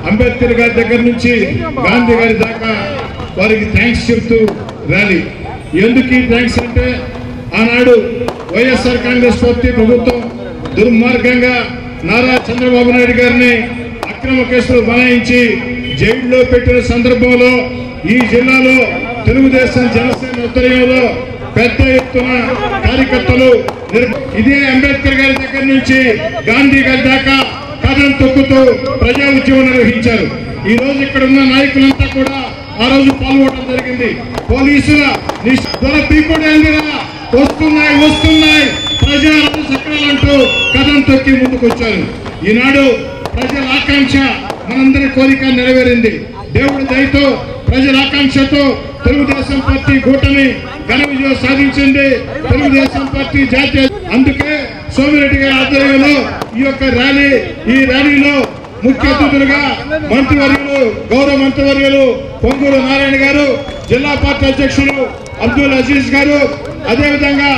అంబేద్కర్ గారి దగ్గర నుంచి గాంధీ గారి దాకా వారికి థ్యాంక్స్ చెప్తూ ర్యాలీ. ఎందుకు థ్యాంక్స్ అంటే ఆనాడు వైఎస్ఆర్ కాంగ్రెస్ పార్టీ ప్రభుత్వం దుర్మార్గంగా నారా చంద్రబాబు నాయుడు గారిని అక్రమ కేసులు బనాయించి జైల్లో పెట్టిన సందర్భంలో ఈ జిల్లాలో తెలుగుదేశం జనసేన ఆధ్వర్యంలో పెద్ద ఎత్తున కార్యకర్తలు ఇదే అంబేద్కర్ గారి దగ్గర నుంచి గాంధీ గారి దాకా కథం తొక్కుతూ ప్రజా ఉద్యమం నిర్వహించారు. ఈ రోజు ఇక్కడ ఉన్న నాయకులంతా కూడా ఆ రోజు పాల్గొనడం జరిగింది. పోలీసుల వస్తున్నాయి ప్రజా సకరాలంటూ కథం తొక్కి ముందుకు వచ్చారు. ఈనాడు ప్రజల ఆకాంక్ష మనందరి కోరిక నెరవేరింది. దేవుడి దయతో ప్రజల ఆకాంక్షతో తెలుగుదేశం పార్టీ కూటమి ఘన విజయం సాధించింది. తెలుగుదేశం పార్టీ జాతీయ అందుకే సోమిరెడ్డి గారి ఆధ్వర్యంలో ఈ ర్యాలీలో ముఖ్య అతిథులుగా మంత్రివర్యులు గౌరవ మంత్రివర్యులు పొంగూరు నారాయణ గారు, జిల్లా పార్టీ అధ్యక్షులు అబ్దుల్ అజీజ్ గారు, అదేవిధంగా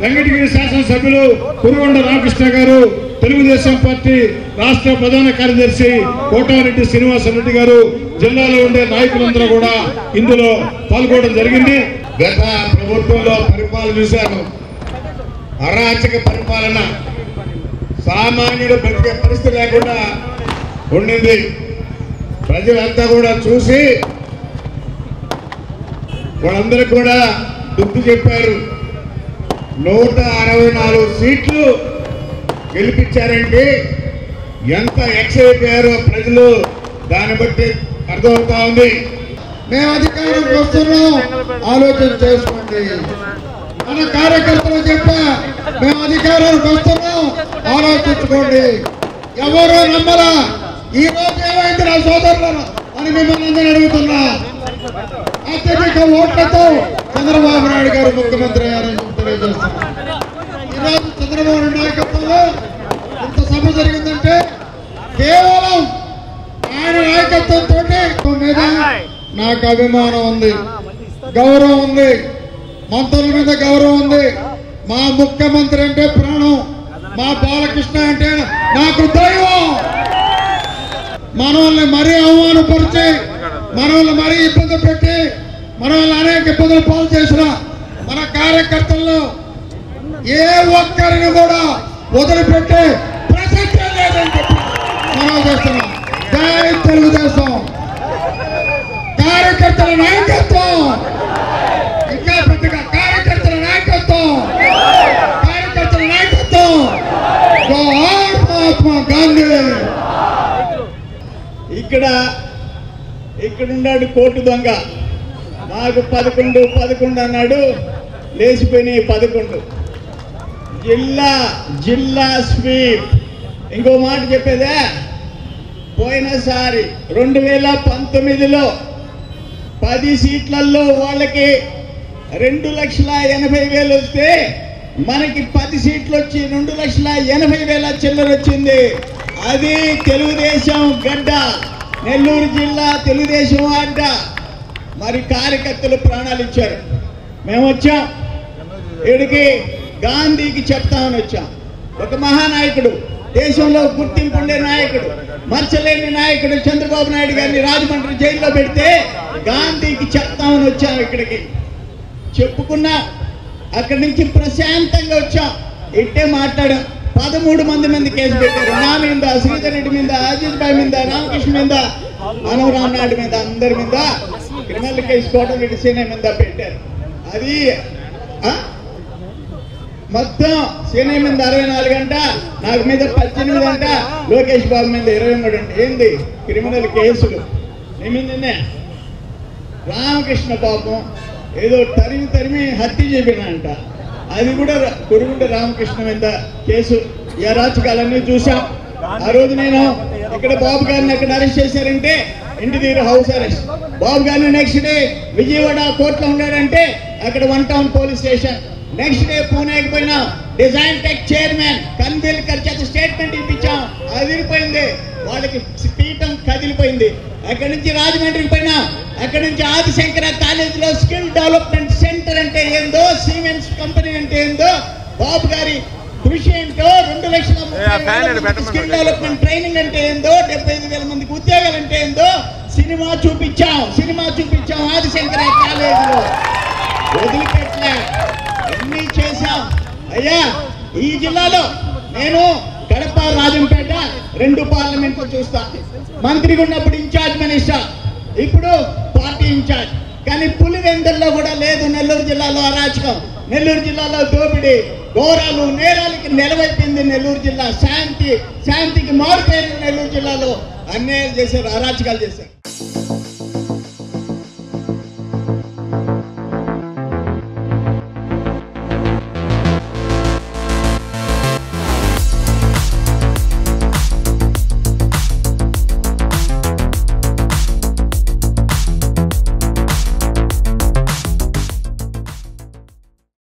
వెంకటగిరి శాసనసభ్యులు కురుగొండ రామకృష్ణ గారు, తెలుగుదేశం పార్టీ రాష్ట్ర ప్రధాన కార్యదర్శి కోటారెడ్డి శ్రీనివాసరెడ్డి గారు, జిల్లాలో ఉండే నాయకులందరూ కూడా ఇందులో పాల్గొనడం జరిగింది. గత ప్రభుత్వంలో పరిపాలన చూశాను. అరాచక పరిపాలన, సామాన్యుడు బ్రతికే పరిస్థితి లేకుండా ఉండింది. ప్రజలంతా కూడా చూసి వాళ్ళందరూ కూడా దుడ్డు చెప్పారు. 164 సీట్లు గెలిపించారంటే ఎంత ఎక్సైట్ అయ్యారో ప్రజలు, దాన్ని బట్టి అర్థమవుతా ఉంది. మేము అధికారంకి వస్తున్నాం, ఆలోచన చేసుకోండి. మన కార్యకర్తలు చెప్పా మేము అధికారానికి వస్తున్నాం, ఆలోచించుకోండి. ఎవరో నమ్మరా. ఈ రోజు ఏమైంది నా సోదరులను అని మిమ్మల్ని అందరూ అడుగుతున్నా. అత్యధిక ఓట్లతో చంద్రబాబు నాయుడు గారు ముఖ్యమంత్రి అయ్యారని తెలియజేస్తున్నారు. ఈరోజు చంద్రబాబు నాయుడు నాయకత్వంలో ఇంత సభ జరిగిందంటే కేవలం ఆయన నాయకత్వంతో మీద నాకు అభిమానం ఉంది, గౌరవం ఉంది, మంత్రుల మీద గౌరవం ఉంది. మా ముఖ్యమంత్రి అంటే ప్రాణం, మా బాలకృష్ణ అంటే నాకు దైవం. మనల్ని మరీ అవమానపరిచి, మనల్ని మరీ ఇబ్బంది పెట్టి, మనల్ని అనేక ఇబ్బందులు పాలు చేసిన మన కార్యకర్తల్లో ఏ ఒక్కరిని కూడా వదిలిపెట్టి ప్రసక్తే లేదని చెప్పి మనం చేస్తున్నాం. జై తెలుగుదేశం. కార్యకర్తల నాయకత్వం, ఇంకా పెద్దగా కార్యకర్తల నాయకత్వం, కార్యకర్తల నాయకత్వం. మహాత్మా గాంధీ. ఇక్కడున్నాడు కోటు దొంగ. మాకు 11 అన్నాడు, లేచిపోయినాయి 11. జిల్లా స్వీప్. ఇంకో మాట చెప్పేదే, పోయినసారి 2019లో 10 సీట్లలో వాళ్ళకి 2,80,000 వస్తే మనకి 10 సీట్లు వచ్చి 2,80,000 చిల్లర వచ్చింది. అది తెలుగుదేశం గడ్డ, నెల్లూరు జిల్లా తెలుగుదేశం అడ్డ. మరి కార్యకర్తలు ప్రాణాలు ఇచ్చారు. మేము వచ్చాం ఇక్కడికి గాంధీకి చెప్తామని వచ్చాం. ఒక మహానాయకుడు, దేశంలో గుర్తింపు ఉండే నాయకుడు, మర్చలేని నాయకుడు చంద్రబాబు నాయుడు గారిని రాజమండ్రి జైల్లో పెడితే గాంధీకి చెప్తామని వచ్చాం. ఇక్కడికి చెప్పుకున్నా, అక్కడి నుంచి ప్రశాంతంగా వచ్చాం. ఇట్టే మాట్లాడాం. 13 మంది మీద కేసు పెట్టారు. నా మీద, శ్రీధర్ రెడ్డి మీద, అజీజ్ భాయ్ మీద, రామకృష్ణ మీద, అనవరామ్ నాయుడు మీద, అందరి మీద క్రిమినల్ కేసు కోటరెడ్డి సీనే మీద పెట్టారు. అది మొత్తం సీనే మీద 64 అంట, నాకు మీద 18 అంట, లోకేష్ బాబు మీద 23 అంట. ఏంది క్రిమినల్ కేసులు? నిన్నే రామకృష్ణ పాపం ఏదో తరిమి హత్య చేపినంట. అది కూడా కురుగుంట రామకృష్ణ మీద కేసు. ఈ అరాచకాలన్నీ చూసాం. ఆ రోజు నేను ఇక్కడ బాబు గారిని అక్కడ అరెస్ట్ చేశారంటే ఇంటి దగ్గర హౌస్ అరెస్ట్. బాబు గారిని నెక్స్ట్ డే విజయవాడ కోర్టులో ఉన్నాడంటే అక్కడ 1 town police station. Next day పూణేకి పోయినా డిజైన్ టెక్ చైర్మన్ కన్విల్కర్ చేత స్టేట్మెంట్ ఇప్పించాం. అదిరిపోయింది, వాళ్ళకి పీఠం కదిలిపోయింది. అక్కడి నుంచి రాజమండ్రికి పోయినా, అక్కడి నుంచి ఆదిశంకర కాలేజీలో స్కిల్ డెవలప్మెంట్ సెంటర్ అంటే ఏందో, సిమెంట్స్ కంపెనీ అంటే ఏందో, బాబు గారి కృషి ఏంటో, 2,30,000 స్కిల్ డెవలప్మెంట్ ట్రైనింగ్ అంటే ఏందో, 75,000 మందికి ఉద్యోగాలు అంటే సినిమా చూపించాం ఆదిశంకర కాలేజీలో, వదిలిపెట్టలే, ఎన్ని చేశాం అయ్యా. ఈ జిల్లాలో నేను కడప రాజంపేట 2 పార్లమెంట్లు చూస్తా. మంత్రిగా ఉన్నప్పుడు ఇన్ఛార్జ్ మినిస్టర్, ఇప్పుడు పార్టీ ఇన్ఛార్జ్. కానీ పులివెందుల్లో కూడా లేదు నెల్లూరు జిల్లాలో అరాచకం, నెల్లూరు జిల్లాలో దోపిడీ, ఘోరాలు, నేరాలకి నెలవైపోయింది నెల్లూరు జిల్లా. శాంతికి మారుపేరు నెల్లూరు జిల్లాలో. అన్యాయాలు చేశారు, అరాచకాలు చేశారు.